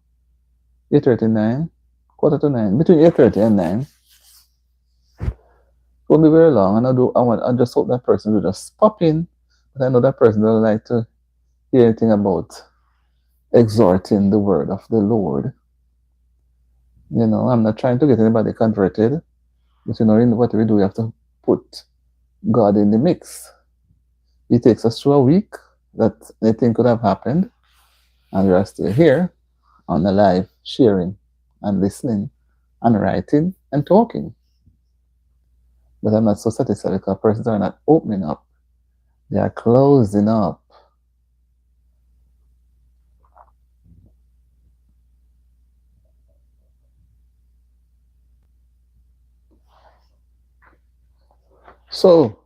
8:39, quarter to 9, between 8:30 and 9. Won't be very long, and I just hope that person will just pop in. But I know that person doesn't like to hear anything about exhorting the word of the Lord. I'm not trying to get anybody converted, but in what we do, we have to put God in the mix. It takes us through a week that anything could have happened, and we are still here on the live, sharing and listening and writing and talking. But I'm not so satisfied because persons are not opening up. They are closing up. So,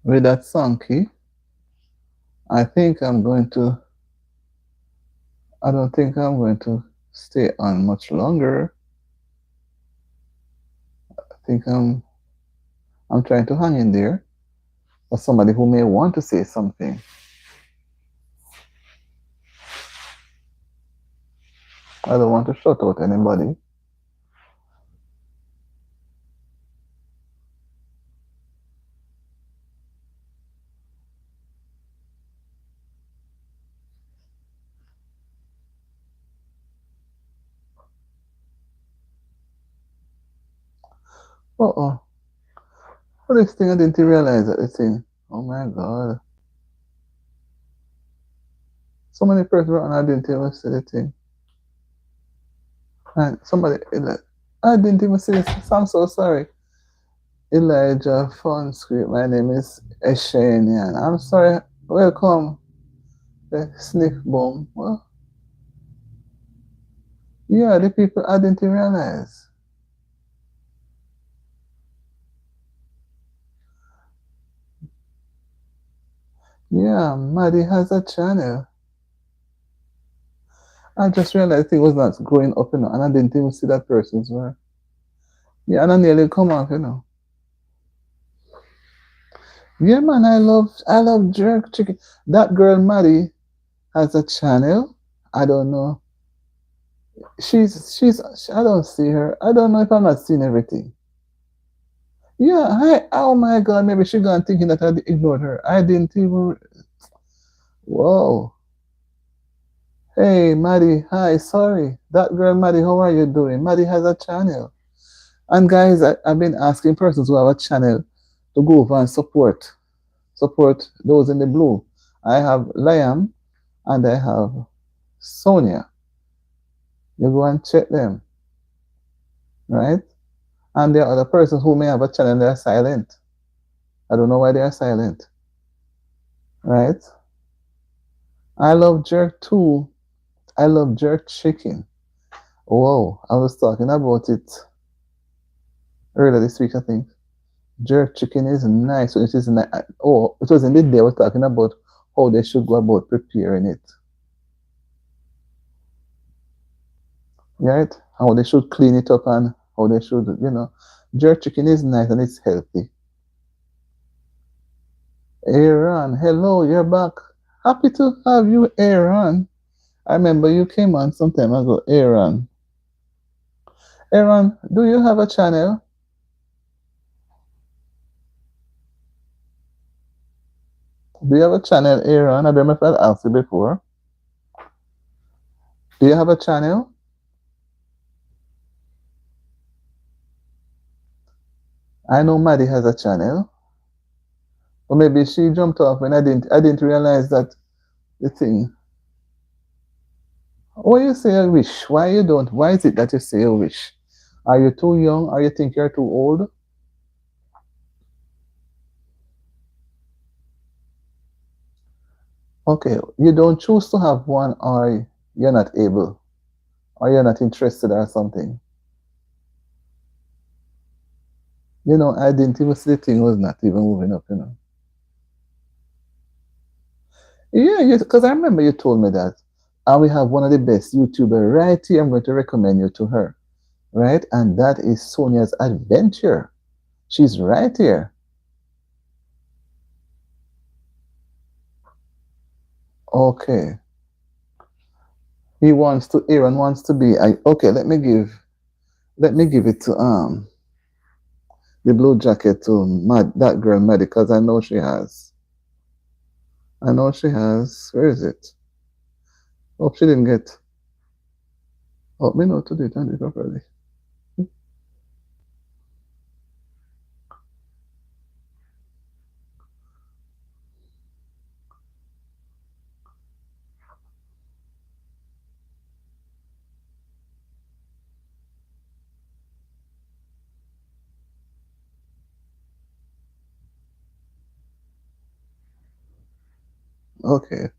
with that song key, I don't think I'm going to stay on much longer. I think I'm trying to hang in there for somebody who may want to say something. I don't want to shut out anybody. Uh-oh. For this thing, I didn't realize that the thing. Oh my God. So many persons were on, I didn't even see the thing. And somebody, I didn't even see this. I'm so sorry. Elijah Fun Script. My name is Eshanian. I'm sorry. Welcome. The sniff bomb. Well, yeah, the people I didn't realize. Yeah, Maddie has a channel. I just realized it was not going up, and I didn't even see that person's word. Yeah, and I nearly come off. Yeah, man, I love jerk chicken. That girl Maddie has a channel. I don't know. She's I don't see her. I don't know if I'm not seeing everything. Yeah, oh my God, maybe she gone thinking that I ignored her. I didn't even. Whoa. Hey, Maddie. Hi, sorry. That girl, Maddie, how are you doing? Maddie has a channel. And guys, I've been asking persons who have a channel to go over and support those in the blue. I have Liam and I have Sonia. You go and check them, right? And there are other persons who may have a channel and they're silent. I don't know why they are silent, right? I love jerk too. I love jerk chicken. Whoa, I was talking about it earlier this week, I think. Jerk chicken is nice. So it is nice. Oh, it was in the day I was talking about how they should go about preparing it, right? How they should clean it up and how they should. Jerk chicken is nice and it's healthy. Aaron, hello, you're back. Happy to have you, Aaron. I remember you came on some time ago, Aaron. Aaron, do you have a channel? Do you have a channel, Aaron? I don't know if I've asked you before. Do you have a channel? I know Maddie has a channel. Or maybe she jumped off when I didn't realize that the thing. Why you say a wish? Why you don't? Why is it that you say a wish? Are you too young or you think you're too old? Okay, you don't choose to have one or you're not able or you're not interested or something. I didn't even see the thing was not even moving up. Yeah, because I remember you told me that. And we have one of the best YouTuber right here. I'm going to recommend you to her, right? And that is Sonia's Adventure. She's right here. Okay. Aaron wants to be okay, let me give it to the blue jacket to that girl Maddie because I know she has. I know she has. Where is it? Hope she didn't get. Oh, me know to do it and do it properly. Okay.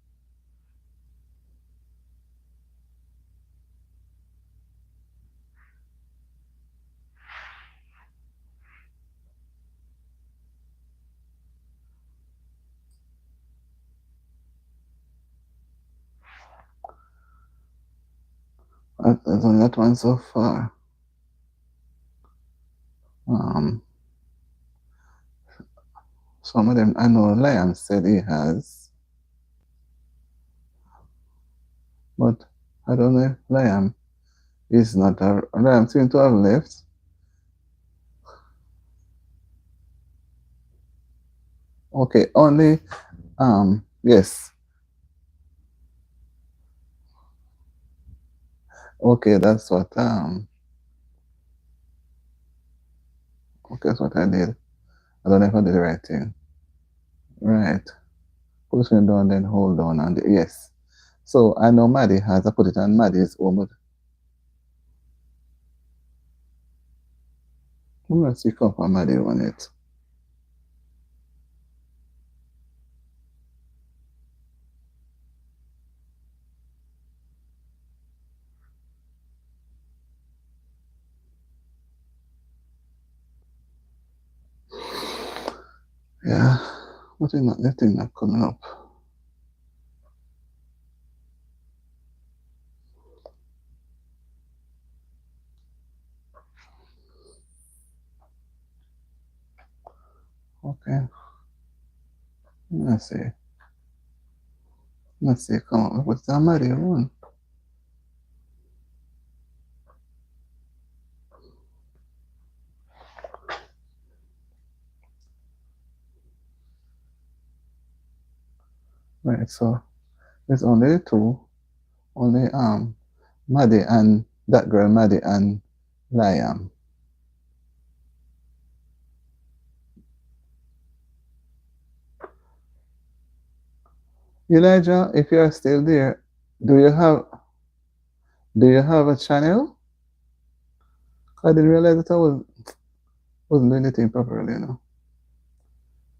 There's only that one so far. Um, Some of them, I know Liam said he has, but I don't know if Liam is not. Liam seems to have left. Okay, only, yes. Okay, that's what, okay, that's what I did. I don't know if I did the right thing. Right. Push it down, then hold on, and yes. So I know Maddie has, I put it on Maddie's own, but I'm going to see come from Maddie on it. Yeah. What is not the thing not coming up? Okay. Let's see. Let's see. Come on. What's that Maddie one? Right. So there's only two. Only Maddie and that girl Maddie and Liam. Elijah, if you are still there, do you have do you have a channel? I didn't realize that wasn't doing anything properly, you know.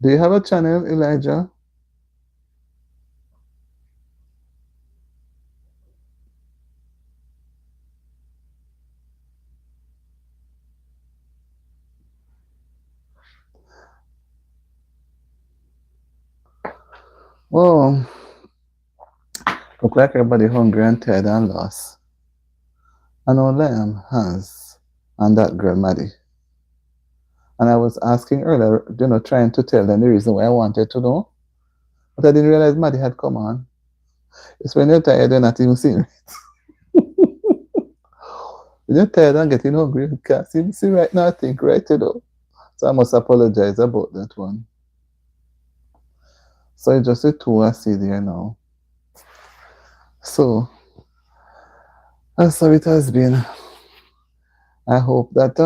Do you have a channel, Elijah? Oh, look like everybody hungry and tired and lost. I know Liam has, and that girl Maddie. And I was asking earlier, trying to tell them the reason why I wanted to know. But I didn't realize Maddie had come on. It's when you're tired, you're not even seeing. When you're tired and getting hungry, you can't see right now, I think, right, So I must apologize about that one. So it's just the two I see there now. So that's how it has been. I hope that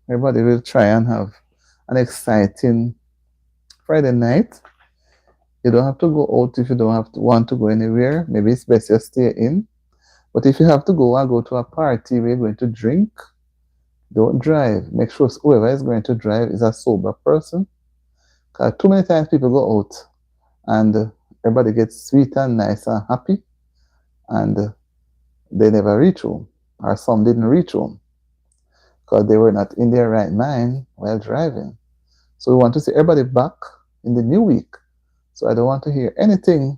everybody will try and have an exciting Friday night. You don't have to go out if you don't have to want to go anywhere. Maybe it's best you stay in. But if you have to go and go to a party where you're going to drink, don't drive. Make sure whoever is going to drive is a sober person. Because too many times people go out and everybody gets sweet and nice and happy, and they never reach home, or some didn't reach home because they were not in their right mind while driving. So we want to see everybody back in the new week. So I don't want to hear anything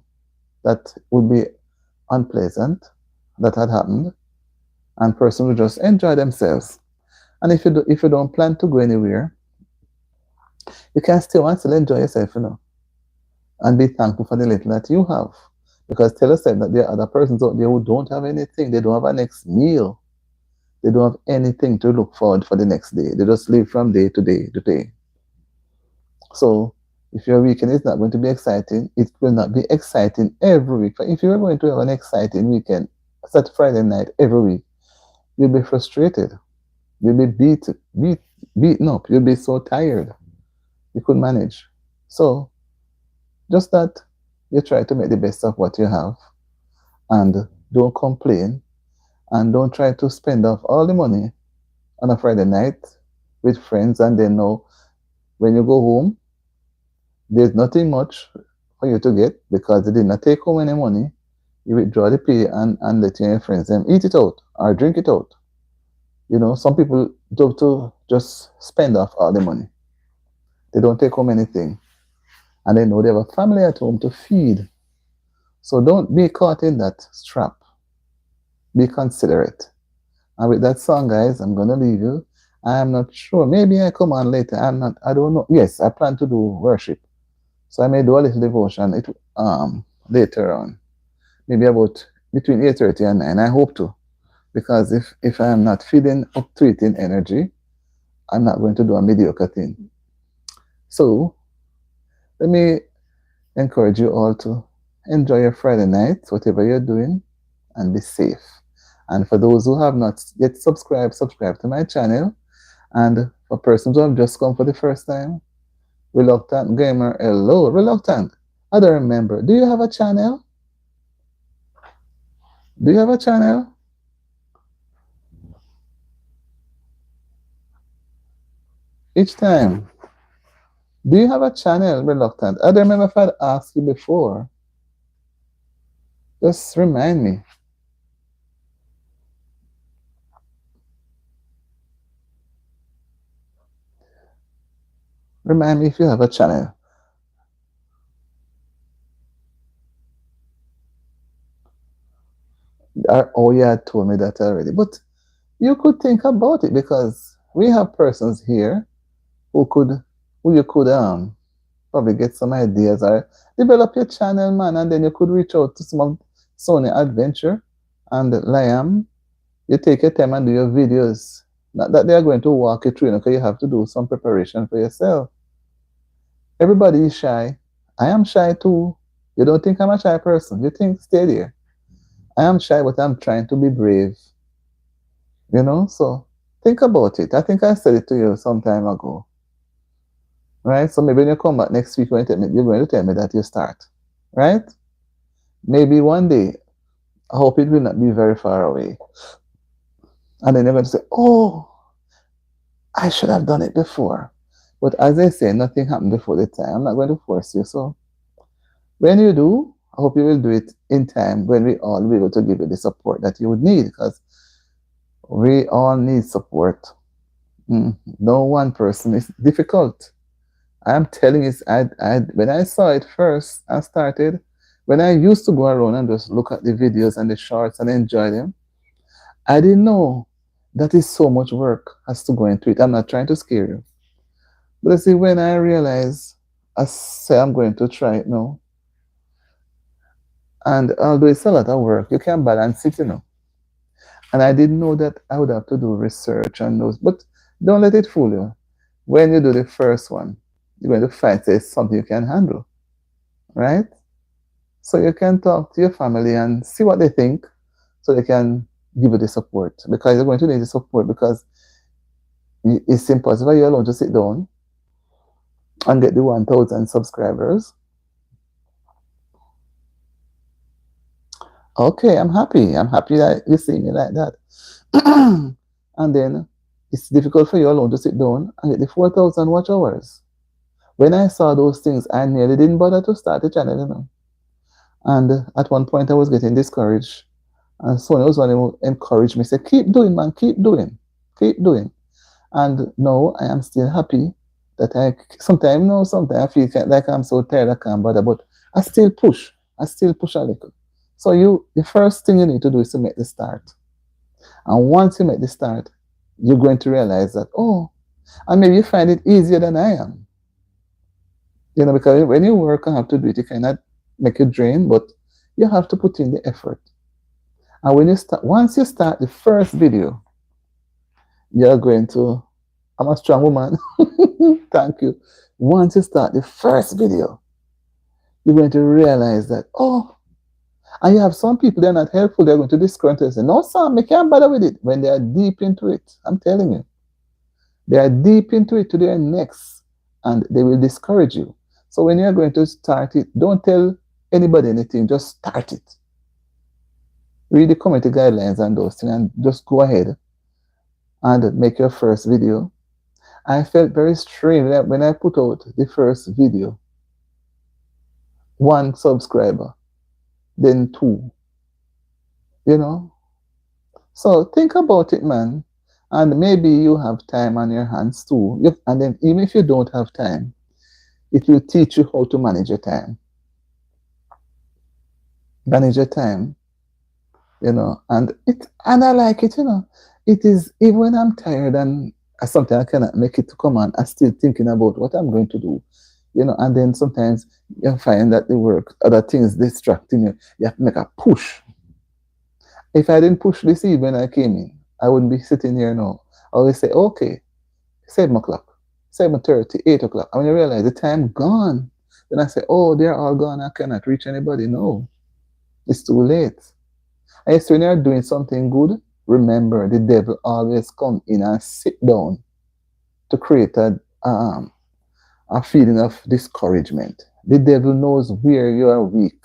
that would be unpleasant that had happened, and person will just enjoy themselves. And if you don't plan to go anywhere, you can still and still enjoy yourself, and be thankful for the little that you have. Because tell yourself that there are other persons out there who don't have anything. They don't have a next meal. They don't have anything to look forward for the next day. They just live from day to day to day. So if your weekend is not going to be exciting, it will not be exciting every week. But if you're going to have an exciting weekend, Saturday, Friday night, every week, you'll be frustrated. You'll be beaten up. You'll be so tired. You couldn't manage. So just that you try to make the best of what you have, and don't complain, and don't try to spend off all the money on a Friday night with friends, and then know when you go home, there's nothing much for you to get because they did not take home any money. You withdraw the pay and let your friends them eat it out or drink it out. Some people do to just spend off all the money. They don't take home anything. And they know they have a family at home to feed. So don't be caught in that trap. Be considerate. And with that song, guys, I'm going to leave you. I'm not sure. Maybe I come on later. I don't know. Yes, I plan to do worship. So I may do a little devotion later on, maybe about between 8:30 and 9. I hope to, because if I'm not feeling up to it in energy, I'm not going to do a mediocre thing. So let me encourage you all to enjoy your Friday night, whatever you're doing, and be safe. And for those who have not yet subscribed, subscribe to my channel. And for persons who have just come for the first time, Reluctant Gamer, hello, Reluctant. I don't remember. Do you have a channel? Do you have a channel? Each time. Do you have a channel, Reluctant? I don't remember if I'd asked you before. Just remind me. Remind me if you have a channel. Oh, yeah, told me that already. But you could think about it because we have persons here who could, who you could probably get some ideas or develop your channel, man, and then you could reach out to some of Sony Adventure and Liam. You take your time and do your videos. Not that they are going to walk you through, because you have to do some preparation for yourself. Everybody is shy. I am shy too. You don't think I'm a shy person. You think stay there. I am shy, but I'm trying to be brave. So think about it. I think I said it to you some time ago. Right? So maybe when you come back next week, you're going to tell me that you start. Right? Maybe one day. I hope it will not be very far away. And then you're going to say, oh, I should have done it before. But as I say, nothing happened before the time. I'm not going to force you. So when you do, I hope you will do it in time when we all will be able to give you the support that you would need, because we all need support. No one person is difficult. I'm telling you, when I saw it first, I started, when I used to go around and just look at the videos and the shorts and enjoy them, I didn't know that is so much work has to go into it. I'm not trying to scare you. But I see, when I realize, I say I'm going to try it now, and although it's a lot of work, you can balance it. And I didn't know that I would have to do research on those. But don't let it fool you. When you do the first one, you're going to find it's something you can handle, right? So you can talk to your family and see what they think, so they can give you the support, because you're going to need the support, because it's impossible you're alone to sit down and get the 1,000 subscribers. Okay, I'm happy. I'm happy that you see me like that. And then it's difficult for you alone to sit down and get the 4,000 watch hours. When I saw those things, I nearly didn't bother to start the channel. And at one point, I was getting discouraged. And Sonia was one who encouraged me, say, keep doing, man, keep doing, keep doing. And now I am still happy that sometimes I feel like I'm so tired I can't bother, but I still push. I still push a little. So the first thing you need to do is to make the start. And once you make the start, you're going to realize that, oh, and maybe you find it easier than I am. Because when you work and have to do it, you cannot make you drain, but you have to put in the effort. And once you start the first video, you're going to, I'm a strong woman. Thank you. Once you start the first video, you're going to realize that, oh, and you have some people, they're not helpful. They're going to discourage you and say, no, Sam, you can't bother with it, when they are deep into it. I'm telling you. They are deep into it to their necks, and they will discourage you. So when you're going to start it, don't tell anybody anything. Just start it. Read the community guidelines and those things, and just go ahead and make your first video. I felt very strange when I put out the first video. 1 subscriber, then 2. So think about it, man. And maybe you have time on your hands too. And then even if you don't have time, it will teach you how to manage your time. Manage your time, and I like it. It is, even when I'm tired and sometimes I cannot make it to come on, I'm still thinking about what I'm going to do. And then sometimes you find that the work, other things distracting you. You have to make a push. If I didn't push this eve when I came in, I wouldn't be sitting here now. I always say, okay, 7 o'clock, 7:30, 8 o'clock. And when you realize the time gone, then I say, oh, they're all gone. I cannot reach anybody. No, it's too late. And yes, when you're doing something good, remember the devil always come in and sit down to create a feeling of discouragement. The devil knows where you are weak.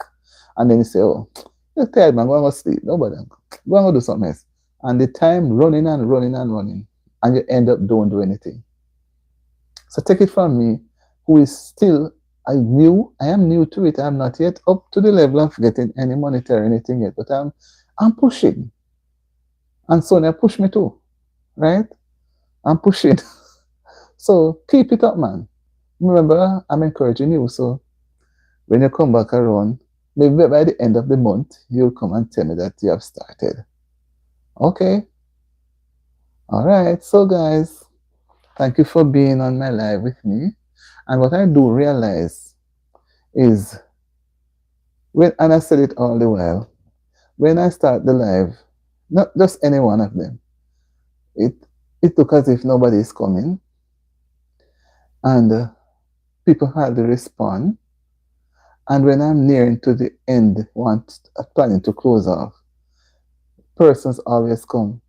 And then he say, oh, you're tired, man, go and go sleep. Nobody. Go and go do something else. And the time running and running and running. And you end up don't do anything. So take it from me, who is still I am new to it. I'm not yet up to the level of getting any monetary anything yet, but I'm pushing. And Sonia push me too, right? I'm pushing. So keep it up, man. Remember, I'm encouraging you. So when you come back around, maybe by the end of the month, you'll come and tell me that you have started. Okay. All right. So guys, thank you for being on my live with me. And what I do realize is and I said it all the while, when I start the live, not just any one of them, it it look as if nobody is coming, and people hardly respond. And when I'm nearing to the end, planning to close off, persons always come.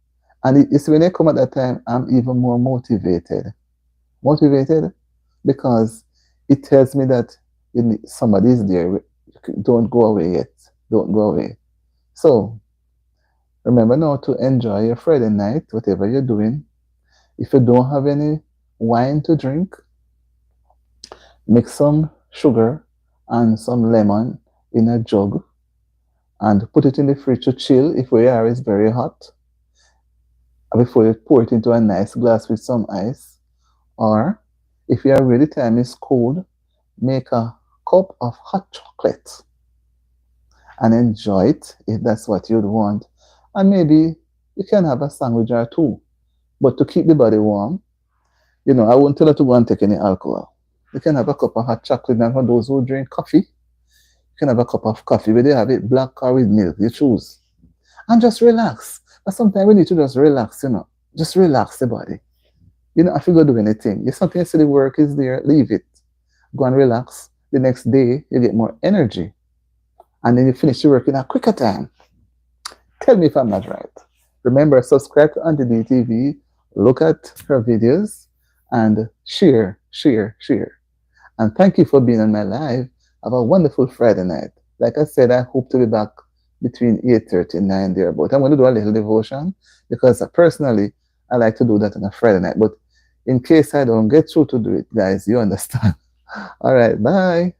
And it's when they come at that time, I'm even more motivated. Motivated because it tells me that somebody is there. Don't go away yet. Don't go away. So remember now to enjoy your Friday night, whatever you're doing. If you don't have any wine to drink, mix some sugar and some lemon in a jug and put it in the fridge to chill if where you are is very hot before you pour it into a nice glass with some ice. Or if you are really time is cold, make a cup of hot chocolate and enjoy it if that's what you'd want. And maybe you can have a sandwich or two. But to keep the body warm, I won't tell you to go and take any alcohol. You can have a cup of hot chocolate, and for those who drink coffee, you can have a cup of coffee, whether you have it black or with milk, you choose. And just relax. But sometimes we need to just relax, Just relax the body. You don't have to go do anything. If something you see the work is there, leave it. Go and relax. The next day, you get more energy. And then you finish your work in a quicker time. Tell me if I'm not right. Remember, subscribe to Auntie TV, look at her videos, and share, share, share. And thank you for being on my live. Have a wonderful Friday night. Like I said, I hope to be back between 8:30 and 9 there. But I'm going to do a little devotion because personally, I like to do that on a Friday night. But in case I don't get through to do it, guys, you understand. All right, bye.